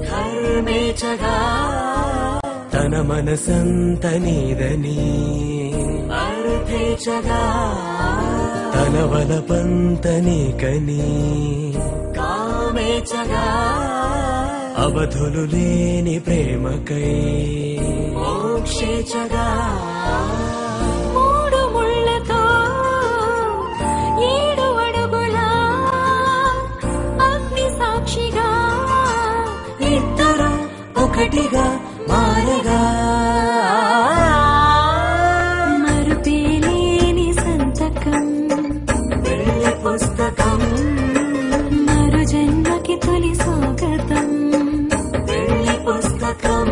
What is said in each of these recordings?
ధర్మేచగా తన మనసంత నీదని అర్థేచగా తన వలపంత నీకని కామేచగా అవధులు లేని ప్రేమకై మోక్షేచగా మూడు ముళ్ళతో 7 అడుగుల అగ్ని సాక్షిగా ఇద్దరు ఒకటిగా మారగా మరుపేలేని సంతకం పెళ్లి పుస్తకం మరు జన్మకి తొలి స్వాగతం పెళ్లి పుస్తకం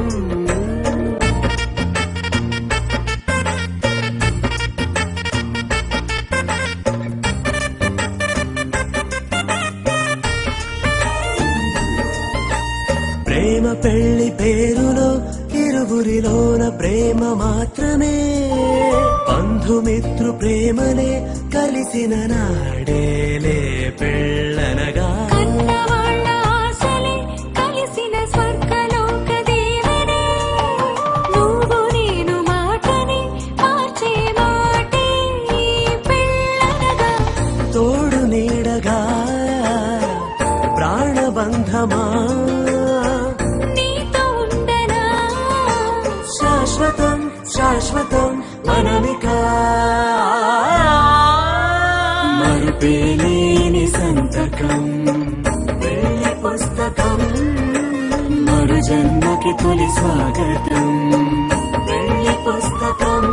ప్రేమ పెళ్లి పేరులో ఇరువురిలోన ప్రేమ మాత్రమే బంధుమిత్రు ప్రేమనే కలిసిన నాడేలే పెళ్ళనగా కన్నవాళ్ళ ఆశలే కలిసిన స్వర్గలోక దేవనే నువ్వు నేను మాటని మార్చే మాటే పెళ్ళనగా తోడు నీడగా ప్రాణబంధమా నీతో ఉండనా శాశ్వతం శాశ్వతం మనమిక మరుపేలేని సంతకం పెళ్లి పుస్తకం మరు జన్మకి తొలి స్వాగతం పెళ్లి పుస్తకం